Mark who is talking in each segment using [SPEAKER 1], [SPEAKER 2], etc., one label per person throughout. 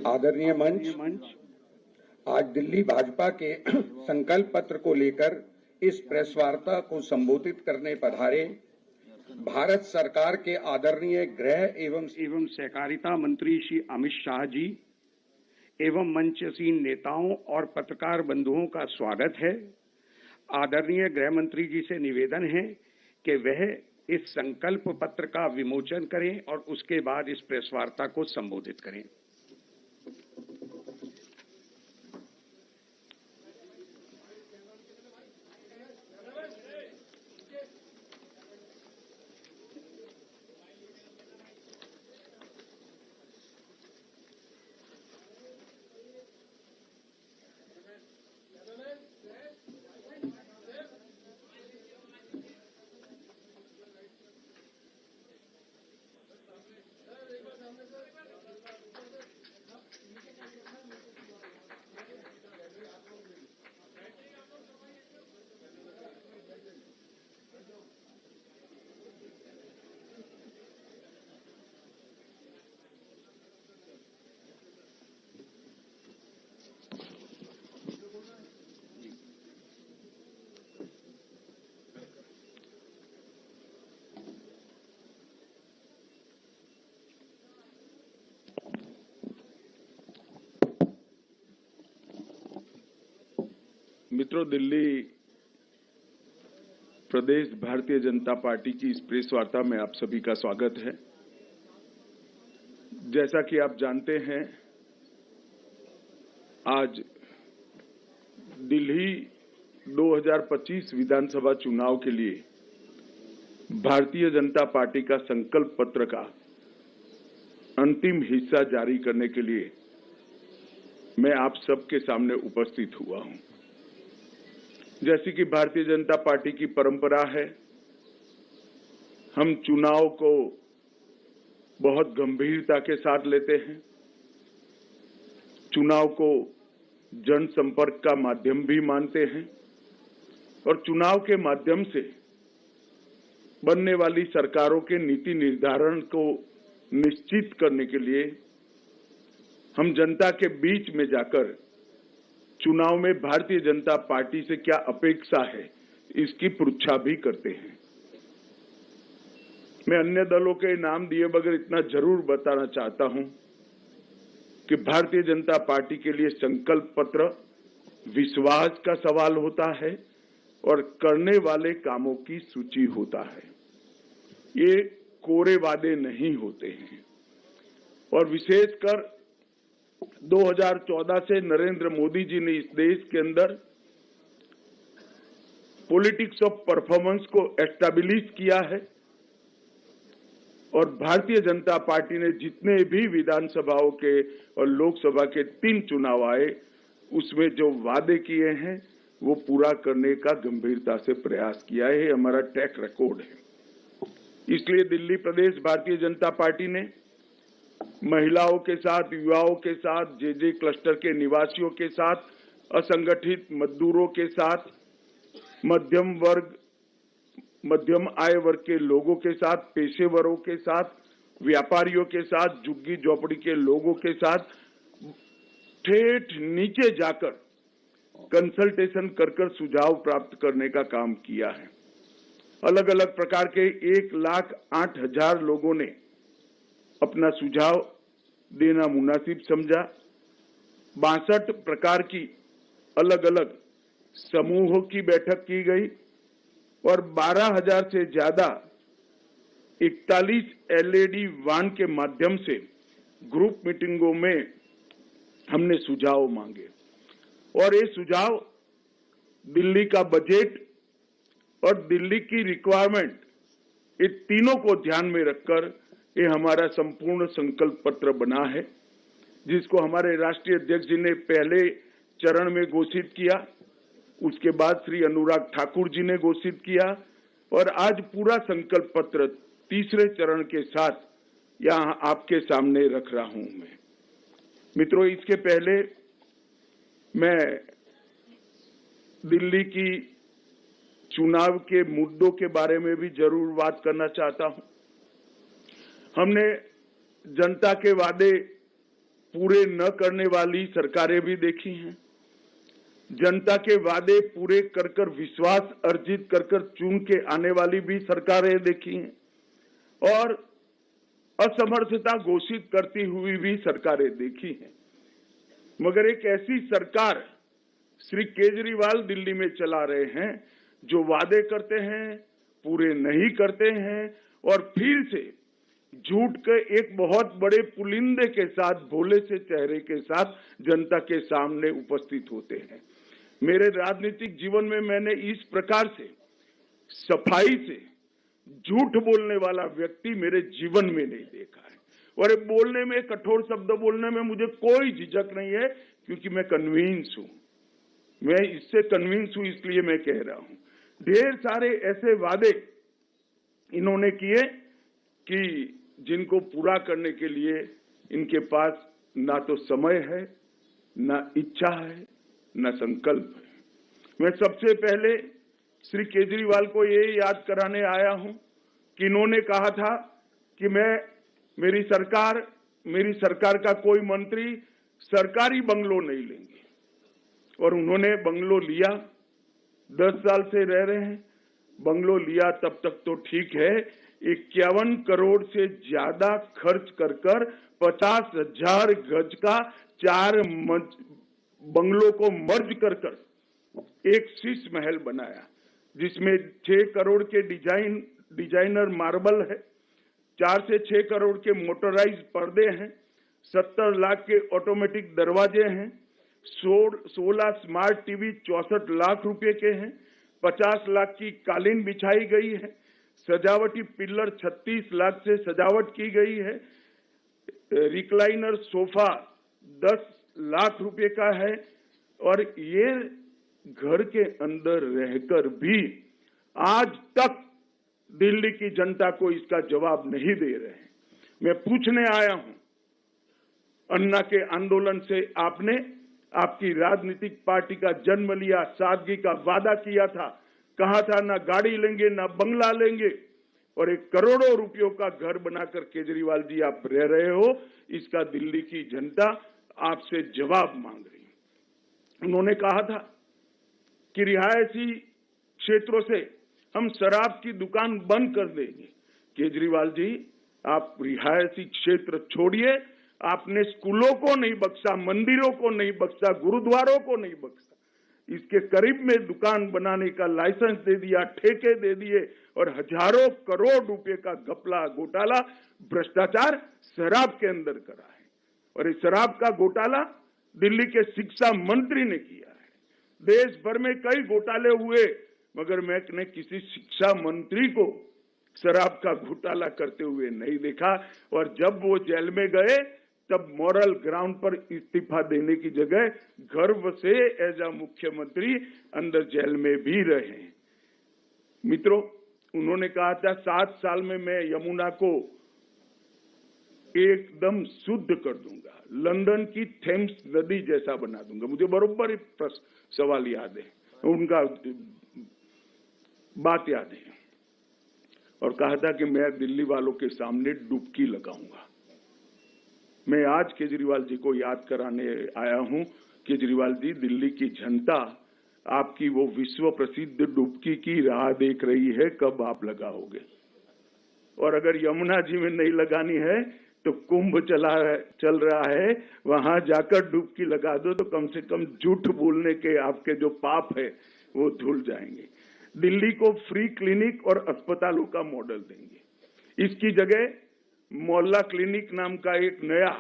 [SPEAKER 1] आदरणीय मंच, आज दिल्ली भाजपा के संकल्प पत्र को लेकर इस प्रेस वार्ता को संबोधित करने पधारे भारत सरकार के आदरणीय गृह एवं सहकारिता मंत्री श्री अमित शाह जी एवं मंचसीन नेताओं और पत्रकार बंधुओं का स्वागत है। आदरणीय गृह मंत्री जी से निवेदन है कि वह इस संकल्प पत्र का विमोचन करें और उसके बाद इस प्रेस वार्ता को संबोधित करें।
[SPEAKER 2] मित्रों, दिल्ली प्रदेश भारतीय जनता पार्टी की इस प्रेस वार्ता में आप सभी का स्वागत है। जैसा कि आप जानते हैं, आज दिल्ली 2025 विधानसभा चुनाव के लिए भारतीय जनता पार्टी का संकल्प पत्र का अंतिम हिस्सा जारी करने के लिए मैं आप सबके सामने उपस्थित हुआ हूं। जैसी कि भारतीय जनता पार्टी की परंपरा है, हम चुनाव को बहुत गंभीरता के साथ लेते हैं। चुनाव को जनसंपर्क का माध्यम भी मानते हैं और चुनाव के माध्यम से बनने वाली सरकारों के नीति निर्धारण को निश्चित करने के लिए हम जनता के बीच में जाकर चुनाव में भारतीय जनता पार्टी से क्या अपेक्षा है, इसकी पृच्छा भी करते हैं। मैं अन्य दलों के नाम दिए बगैर इतना जरूर बताना चाहता हूं कि भारतीय जनता पार्टी के लिए संकल्प पत्र विश्वास का सवाल होता है और करने वाले कामों की सूची होता है। ये कोरे वादे नहीं होते हैं। और विशेषकर 2014 से नरेंद्र मोदी जी ने इस देश के अंदर पॉलिटिक्स ऑफ परफॉर्मेंस को एस्टैब्लिश किया है और भारतीय जनता पार्टी ने जितने भी विधानसभाओं के और लोकसभा के 3 चुनाव आए, उसमें जो वादे किए हैं वो पूरा करने का गंभीरता से प्रयास किया है। हमारा ट्रैक रिकॉर्ड है। इसलिए दिल्ली प्रदेश भारतीय जनता पार्टी ने महिलाओं के साथ, युवाओं के साथ, जे क्लस्टर के निवासियों के साथ, असंगठित मजदूरों के साथ, मध्यम आय वर्ग के लोगों के साथ, पेशेवरों के साथ, व्यापारियों के साथ, झुग्गी झोपड़ी के लोगों के साथ ठेठ नीचे जाकर कंसल्टेशन कर सुझाव प्राप्त करने का काम किया है। अलग अलग प्रकार के 1,08,000 लोगों ने अपना सुझाव देना मुनासिब समझा। 62 प्रकार की अलग अलग समूहों की बैठक की गई और 12,000 से ज्यादा 41 LED वान के माध्यम से ग्रुप मीटिंगों में हमने सुझाव मांगे और ये सुझाव दिल्ली का बजट और दिल्ली की रिक्वायरमेंट, ये तीनों को ध्यान में रखकर ये हमारा संपूर्ण संकल्प पत्र बना है, जिसको हमारे राष्ट्रीय अध्यक्ष जी ने पहले चरण में घोषित किया, उसके बाद श्री अनुराग ठाकुर जी ने घोषित किया और आज पूरा संकल्प पत्र तीसरे चरण के साथ यहाँ आपके सामने रख रहा हूं मैं। मित्रों, इसके पहले मैं दिल्ली की चुनाव के मुद्दों के बारे में भी जरूर बात करना चाहता हूं। हमने जनता के वादे पूरे न करने वाली सरकारें भी देखी हैं। जनता के वादे पूरे कर कर विश्वास अर्जित कर कर चुन के आने वाली भी सरकारें देखी हैं और असमर्थता घोषित करती हुई भी सरकारें देखी हैं। मगर एक ऐसी सरकार श्री केजरीवाल दिल्ली में चला रहे हैं जो वादे करते हैं, पूरे नहीं करते हैं और फिर से झूठ के एक बहुत बड़े पुलिंदे के साथ, भोले से चेहरे के साथ जनता के सामने उपस्थित होते हैं। मेरे राजनीतिक जीवन में मैंने इस प्रकार से सफाई से झूठ बोलने वाला व्यक्ति मेरे जीवन में नहीं देखा है। और बोलने में, कठोर शब्द बोलने में मुझे कोई झिझक नहीं है, क्योंकि मैं कन्विंस हूं। मैं इससे कन्विंस हूं, इसलिए मैं कह रहा हूं। ढेर सारे ऐसे वादे इन्होंने किए कि जिनको पूरा करने के लिए इनके पास ना तो समय है, ना इच्छा है, ना संकल्प है। मैं सबसे पहले श्री केजरीवाल को ये याद कराने आया हूं कि इन्होंने कहा था कि मेरी सरकार का कोई मंत्री सरकारी बंगलो नहीं लेंगे, और उन्होंने बंगलो लिया। 10 साल से रह रहे हैं, बंगलो लिया तब तक तो ठीक है। 51 करोड़ से ज्यादा खर्च कर 50,000 गज का 4 बंगलों को मर्ज कर एक शीश महल बनाया, जिसमें 6 करोड़ के डिजाइनर मार्बल है, 4 से 6 करोड़ के मोटराइज पर्दे हैं, 70 लाख के ऑटोमेटिक दरवाजे हैं, 16 स्मार्ट टीवी 64 लाख रुपए के हैं, 50 लाख की कालीन बिछाई गई है, सजावटी पिल्लर 36 लाख से सजावट की गई है, रिक्लाइनर सोफा 10 लाख रुपए का है। और ये घर के अंदर रहकर भी आज तक दिल्ली की जनता को इसका जवाब नहीं दे रहे हैं। मैं पूछने आया हूं, अन्ना के आंदोलन से आपने आपकी राजनीतिक पार्टी का जन्म लिया, सादगी का वादा किया था, कहा था ना गाड़ी लेंगे ना बंगला लेंगे, और एक करोड़ों रुपयों का घर बनाकर केजरीवाल जी आप रह रहे हो। इसका दिल्ली की जनता आपसे जवाब मांग रही है। उन्होंने कहा था कि रिहायशी क्षेत्रों से हम शराब की दुकान बंद कर देंगे। केजरीवाल जी, आप रिहायशी क्षेत्र छोड़िए, आपने स्कूलों को नहीं बख्शा, मंदिरों को नहीं बख्शा, गुरुद्वारों को नहीं बख्शा, इसके करीब में दुकान बनाने का लाइसेंस दे दिया, ठेके दे दिए, और हजारों करोड़ रुपए का घपला, घोटाला, भ्रष्टाचार शराब के अंदर करा है। और इस शराब का घोटाला दिल्ली के शिक्षा मंत्री ने किया है। देश भर में कई घोटाले हुए, मगर मैंने किसी शिक्षा मंत्री को शराब का घोटाला करते हुए नहीं देखा। और जब वो जेल में गए तब मॉरल ग्राउंड पर इस्तीफा देने की जगह गर्व से एज अ मुख्यमंत्री अंदर जेल में भी रहे। मित्रों, उन्होंने कहा था 7 साल में मैं यमुना को एकदम शुद्ध कर दूंगा, लंदन की थेम्स नदी जैसा बना दूंगा। मुझे बरोबर सवाल याद है, उनका बात याद है। और कहा था कि मैं दिल्ली वालों के सामने डुबकी लगाऊंगा। मैं आज केजरीवाल जी को याद कराने आया हूं। केजरीवाल जी, दिल्ली की जनता आपकी वो विश्व प्रसिद्ध डुबकी की राह देख रही है, कब आप लगाओगे। और अगर यमुना जी में नहीं लगानी है तो कुंभ चल रहा है, वहां जाकर डुबकी लगा दो, तो कम से कम झूठ बोलने के आपके जो पाप है वो धुल जाएंगे। दिल्ली को फ्री क्लिनिक और अस्पतालों का मॉडल देंगे। इसकी जगह मोहल्ला क्लिनिक नाम का एक नया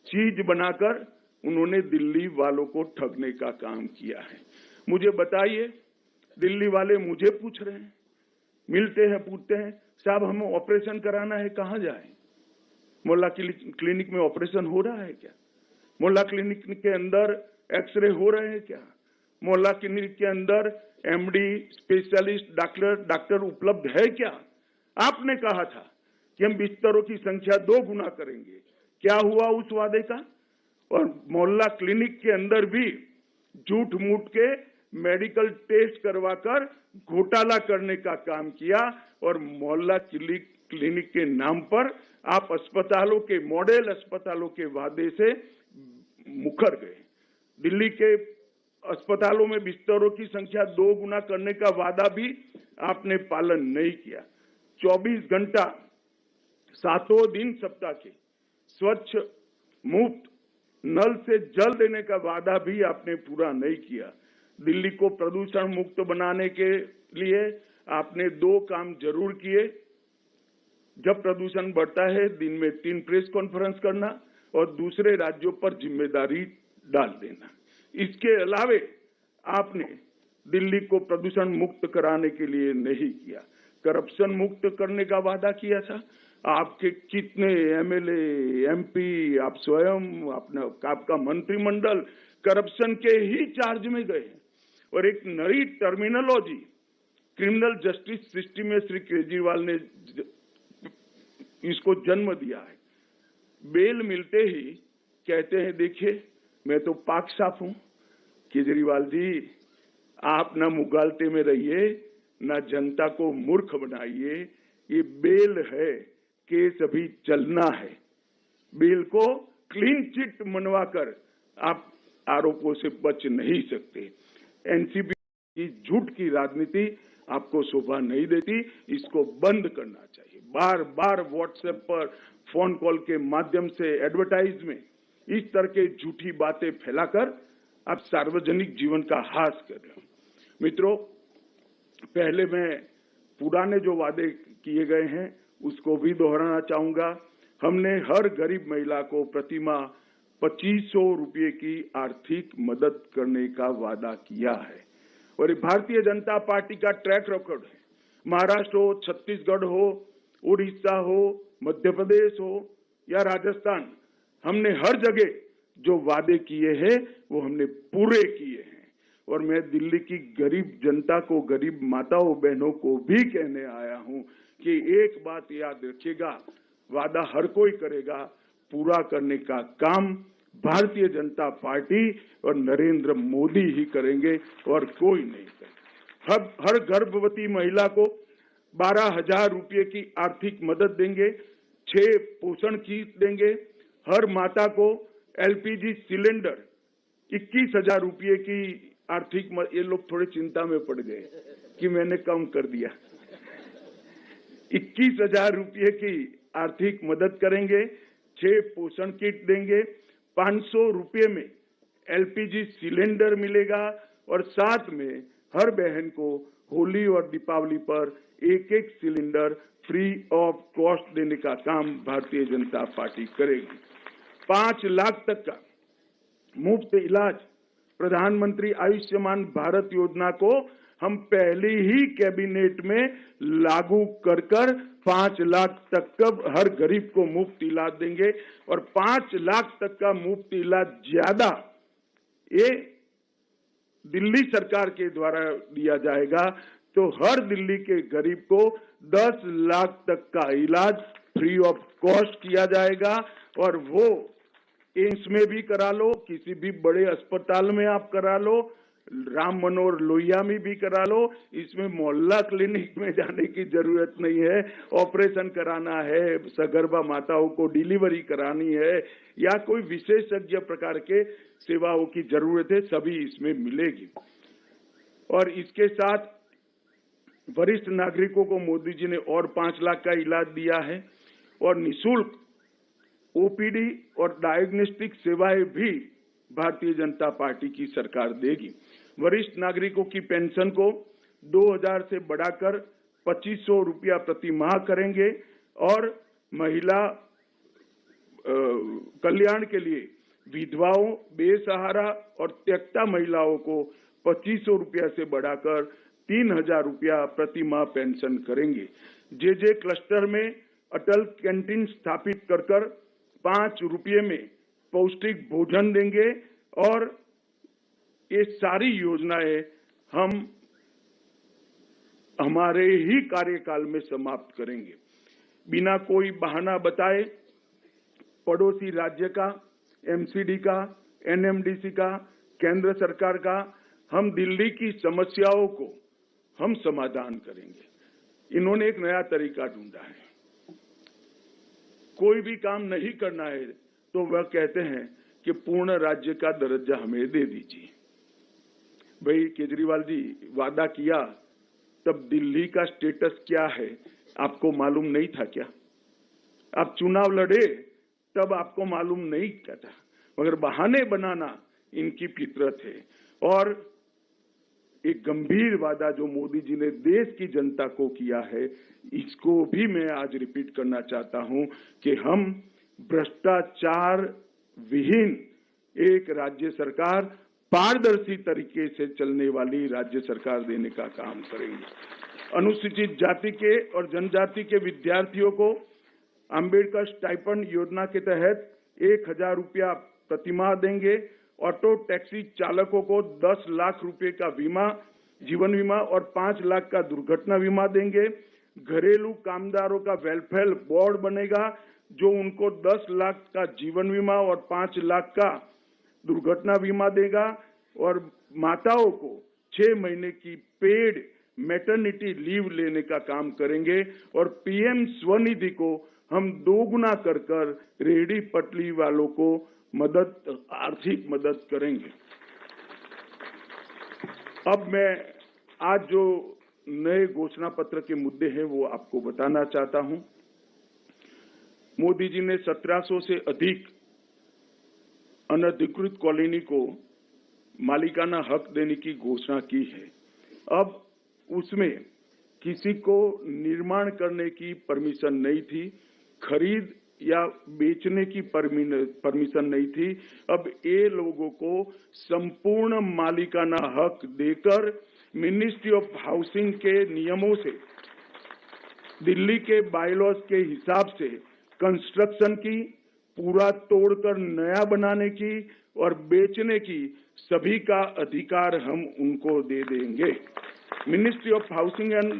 [SPEAKER 2] चीज बनाकर उन्होंने दिल्ली वालों को ठगने का काम किया है। मुझे बताइए, दिल्ली वाले मुझे पूछ रहे हैं, मिलते हैं, पूछते हैं, साहब हमें ऑपरेशन कराना है, कहां जाएं? मोहल्ला क्लिनिक में ऑपरेशन हो रहा है क्या? मोहल्ला क्लिनिक के अंदर एक्सरे हो रहे हैं क्या? मोहल्ला क्लिनिक के अंदर एमडी, स्पेशलिस्ट डॉक्टर उपलब्ध है क्या? आपने कहा था कि हम बिस्तरों की संख्या 2 गुना करेंगे। क्या हुआ उस वादे का? और मोहल्ला क्लिनिक के अंदर भी झूठ मूठ के मेडिकल टेस्ट करवाकर घोटाला करने का काम किया। और मोहल्ला क्लिनिक के नाम पर आप अस्पतालों के, मॉडल अस्पतालों के वादे से मुकर गए। दिल्ली के अस्पतालों में बिस्तरों की संख्या 2 गुना करने का वादा भी आपने पालन नहीं किया। 24 घंटा 7 दिन सप्ताह के स्वच्छ मुफ्त नल से जल देने का वादा भी आपने पूरा नहीं किया। दिल्ली को प्रदूषण मुक्त बनाने के लिए आपने 2 काम जरूर किए। जब प्रदूषण बढ़ता है दिन में 3 प्रेस कॉन्फ्रेंस करना और दूसरे राज्यों पर जिम्मेदारी डाल देना। इसके अलावे आपने दिल्ली को प्रदूषण मुक्त कराने के लिए नहीं किया। करप्शन मुक्त करने का वादा किया था। आपके कितने एमएलए, एमपी, आप स्वयं, आपका मंत्रिमंडल करप्शन के ही चार्ज में गए हैं। और एक नई टर्मिनोलॉजी क्रिमिनल जस्टिस सिस्टम में श्री केजरीवाल ने इसको जन्म दिया है। बेल मिलते ही कहते हैं देखिए मैं तो पाक साफ हूं। केजरीवाल जी, आप ना मुगालते में रहिए, ना जनता को मूर्ख बनाइए। ये बेल है, केस अभी चलना है। बेल को क्लीन चिट मनवाकर आप आरोपों से बच नहीं सकते। एनसीपी की झूठ की राजनीति आपको शोभा नहीं देती। इसको बंद करना चाहिए। बार बार व्हाट्सएप पर फोन कॉल के माध्यम से एडवर्टाइज में इस तरह के झूठी बातें फैलाकर आप सार्वजनिक जीवन का हास कर रहे हो। मित्रों, पहले मैं पुराने जो वादे किए गए हैं उसको भी दोहराना चाहूंगा। हमने हर गरीब महिला को प्रतिमाह 2500 रुपये की आर्थिक मदद करने का वादा किया है और भारतीय जनता पार्टी का ट्रैक रिकॉर्ड है। महाराष्ट्र हो, छत्तीसगढ़ हो, उड़ीसा हो, मध्य प्रदेश हो या राजस्थान, हमने हर जगह जो वादे किए हैं वो हमने पूरे किए हैं। और मैं दिल्ली की गरीब जनता को, गरीब माताओं बहनों को भी कहने आया हूं कि एक बात याद रखिएगा, वादा हर कोई करेगा, पूरा करने का काम भारतीय जनता पार्टी और नरेंद्र मोदी ही करेंगे और कोई नहीं करेगा। हर गर्भवती महिला को 12,000 रुपये की आर्थिक मदद देंगे, 6 पोषण किट देंगे। हर माता को एलपीजी सिलेंडर 21,000 रुपये की आर्थिक मदद। ये लोग थोड़े चिंता में पड़ गए कि मैंने कम कर दिया। 21,000 रुपये की आर्थिक मदद करेंगे, 6 पोषण किट देंगे, 500 रुपये में एलपीजी सिलेंडर मिलेगा और साथ में हर बहन को होली और दीपावली पर एक सिलेंडर फ्री ऑफ कॉस्ट देने का काम भारतीय जनता पार्टी करेगी। 5 लाख तक का मुफ्त इलाज, प्रधानमंत्री आयुष्मान भारत योजना को हम पहले ही कैबिनेट में लागू कर 5 लाख तक का हर गरीब को मुफ्त इलाज देंगे और 5 लाख तक का मुफ्त इलाज ज्यादा ये दिल्ली सरकार के द्वारा दिया जाएगा। तो हर दिल्ली के गरीब को 10 लाख तक का इलाज फ्री ऑफ कॉस्ट किया जाएगा और वो एम्स में भी करा लो, किसी भी बड़े अस्पताल में आप करा लो, राम मनोहर लोहिया में भी करा लो। इसमें मोहल्ला क्लिनिक में जाने की जरूरत नहीं है। ऑपरेशन कराना है, सगर्भा माताओं को डिलीवरी करानी है या कोई विशेषज्ञ प्रकार के सेवाओं की जरूरत है, सभी इसमें मिलेगी। और इसके साथ वरिष्ठ नागरिकों को मोदी जी ने और 5 लाख का इलाज दिया है और निःशुल्क ओपीडी और डायग्नोस्टिक सेवाएं भी भारतीय जनता पार्टी की सरकार देगी। वरिष्ठ नागरिकों की पेंशन को 2,000 से बढ़ाकर 2,500 रुपया प्रति माह करेंगे और महिला कल्याण के लिए विधवाओं, बेसहारा और त्यक्ता महिलाओं को 2,500 रुपया से बढ़ाकर 3,000 रुपया प्रति माह पेंशन करेंगे। जे क्लस्टर में अटल कैंटीन स्थापित कर 5 रुपये में पौष्टिक भोजन देंगे और ये सारी योजनाएं हम हमारे ही कार्यकाल में समाप्त करेंगे। बिना कोई बहाना बताए पड़ोसी राज्य का, एमसीडी का, एनएमडीसी का, केंद्र सरकार का, हम दिल्ली की समस्याओं को हम समाधान करेंगे। इन्होंने एक नया तरीका ढूंढा है। कोई भी काम नहीं करना है तो वह कहते हैं कि पूर्ण राज्य का दर्जा हमें दे दीजिए। भाई केजरीवाल जी, वादा किया तब दिल्ली का स्टेटस क्या है आपको मालूम नहीं था क्या? आप चुनाव लड़े तब आपको मालूम नहीं क्या था, मगर बहाने बनाना इनकी फितरत है। और एक गंभीर वादा जो मोदी जी ने देश की जनता को किया है, इसको भी मैं आज रिपीट करना चाहता हूं कि हम भ्रष्टाचार विहीन एक राज्य सरकार, पारदर्शी तरीके से चलने वाली राज्य सरकार देने का काम करेंगे। अनुसूचित जाति के और जनजाति के विद्यार्थियों को अंबेडकर स्टाइपेंड योजना के तहत 1000 रुपया प्रतिमाह देंगे। ऑटो टैक्सी चालकों को 10 लाख रुपए का बीमा, जीवन बीमा और 5 लाख का दुर्घटना बीमा देंगे। घरेलू कामदारों का वेलफेयर बोर्ड बनेगा जो उनको 10 लाख का जीवन बीमा और 5 लाख का दुर्घटना बीमा देगा। और माताओं को 6 महीने की पेड मैटरनिटी लीव लेने का काम करेंगे। और पीएम स्वनिधि को हम दोगुना कर रेहड़ी पटरी वालों को आर्थिक मदद करेंगे। अब मैं आज जो नए घोषणा पत्र के मुद्दे हैं वो आपको बताना चाहता हूं। मोदी जी ने 1700 से अधिक अनधिकृत कॉलोनी को मालिकाना हक देने की घोषणा की है। अब उसमें किसी को निर्माण करने की परमिशन नहीं थी, खरीद या बेचने की परमिशन नहीं थी। अब ये लोगों को संपूर्ण मालिकाना हक देकर मिनिस्ट्री ऑफ हाउसिंग के नियमों से, दिल्ली के बायलॉज के हिसाब से कंस्ट्रक्शन की, पूरा तोड़कर नया बनाने की और बेचने की सभी का अधिकार हम उनको दे देंगे। मिनिस्ट्री ऑफ हाउसिंग एंड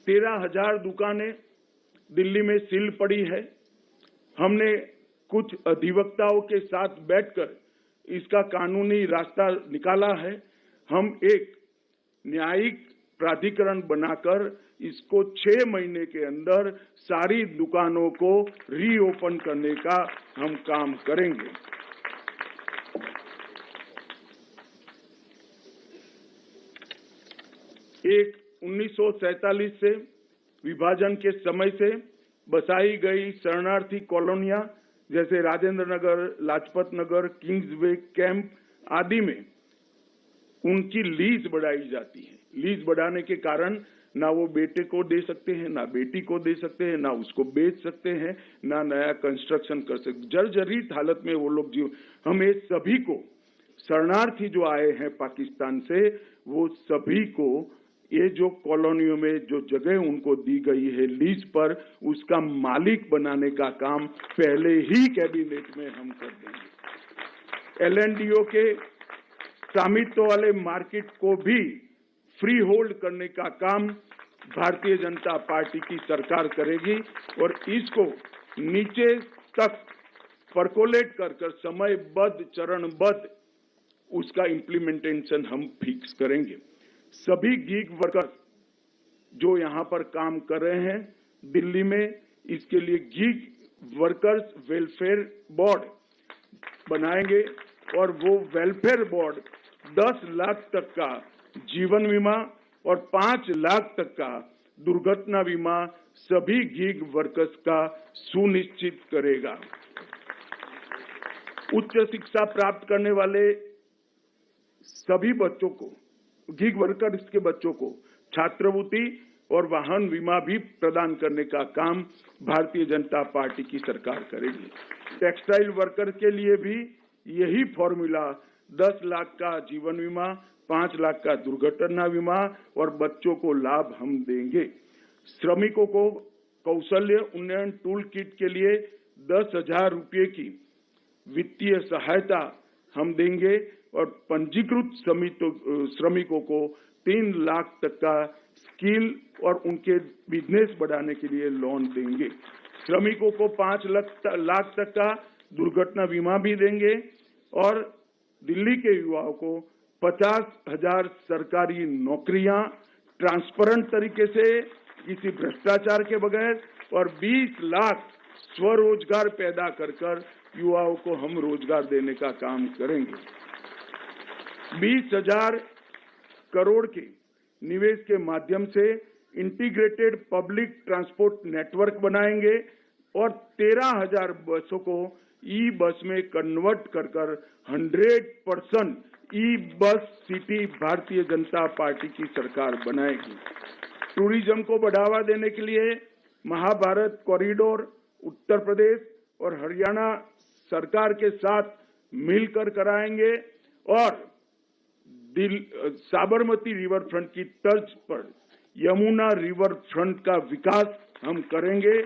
[SPEAKER 2] 13,000 दुकानें दिल्ली में सील पड़ी है। हमने कुछ अधिवक्ताओं के साथ बैठकर इसका कानूनी रास्ता निकाला है। हम एक न्यायिक प्राधिकरण बनाकर इसको 6 महीने के अंदर सारी दुकानों को रीओपन करने का हम काम करेंगे। एक 1947 से विभाजन के समय से बसाई गई शरणार्थी कॉलोनियां जैसे राजेंद्र नगर, लाजपत नगर, किंग्सवे कैंप आदि में उनकी लीज बढ़ाई जाती है। लीज बढ़ाने के कारण ना वो बेटे को दे सकते हैं, ना बेटी को दे सकते हैं, ना उसको बेच सकते हैं, ना नया कंस्ट्रक्शन कर सकते। जर्जरित हालत में वो लोग जीव। हमें सभी को, शरणार्थी जो आए हैं पाकिस्तान से, वो सभी को ये जो कॉलोनियों में जो जगह उनको दी गई है लीज पर, उसका मालिक बनाने का काम पहले ही कैबिनेट में हम कर देंगे। एलएनडीओ के स्वामित्व वाले मार्केट को भी फ्री होल्ड करने का काम भारतीय जनता पार्टी की सरकार करेगी और इसको नीचे तक परकोलेट कर समयबद्ध, चरणबद्ध उसका इम्प्लीमेंटेशन हम फिक्स करेंगे। सभी गीग वर्कर्स जो यहाँ पर काम कर रहे हैं दिल्ली में, इसके लिए गीग वर्कर्स वेलफेयर बोर्ड बनाएंगे और वो वेलफेयर बोर्ड 10 लाख तक का जीवन बीमा और 5 लाख तक का दुर्घटना बीमा सभी गीग वर्कर्स का सुनिश्चित करेगा। उच्च शिक्षा प्राप्त करने वाले सभी बच्चों को, गीग वर्कर्स के बच्चों को छात्रवृत्ति और वाहन बीमा भी प्रदान करने का काम भारतीय जनता पार्टी की सरकार करेगी। टेक्सटाइल वर्कर के लिए भी यही फॉर्मूला, 10 लाख का जीवन बीमा, 5 लाख का दुर्घटना बीमा और बच्चों को लाभ हम देंगे। श्रमिकों को कौशल्य उन्नयन टूल किट के लिए 10,000 रुपये की वित्तीय सहायता हम देंगे और पंजीकृत श्रमिकों को 3 लाख तक का स्किल और उनके बिजनेस बढ़ाने के लिए लोन देंगे। श्रमिकों को 5 लाख तक का दुर्घटना बीमा भी देंगे और दिल्ली के युवाओं को 50,000 सरकारी नौकरियां ट्रांसपेरेंट तरीके से, किसी भ्रष्टाचार के बगैर, और 20 लाख स्वरोजगार पैदा कर युवाओं को हम रोजगार देने का काम करेंगे। 20,000 करोड़ के निवेश के माध्यम से इंटीग्रेटेड पब्लिक ट्रांसपोर्ट नेटवर्क बनाएंगे और 13,000 बसों को ई बस में कन्वर्ट कर 100% ई bus city Bharatiya Janata party की सरकार बनाएगी। टूरिज्म को बढ़ावा देने के लिए महाभारत कॉरिडोर उत्तर प्रदेश और हरियाणा सरकार के साथ मिलकर कराएंगे और साबरमती रिवर फ्रंट की तर्ज पर यमुना रिवर फ्रंट का विकास हम करेंगे।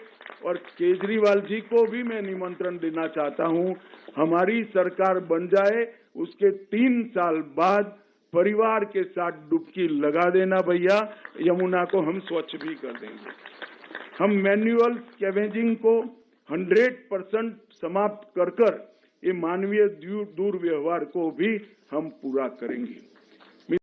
[SPEAKER 2] और केजरीवाल जी को भी मैं निमंत्रण देना चाहता हूं, हमारी सरकार बन जाए उसके 3 साल बाद परिवार के साथ डुबकी लगा देना भैया, यमुना को हम स्वच्छ भी कर देंगे। हम मैन्युअल स्कैवेजिंग को 100% समाप्त कर ये मानवीय दुर्व्यवहार को भी हम पूरा करेंगे।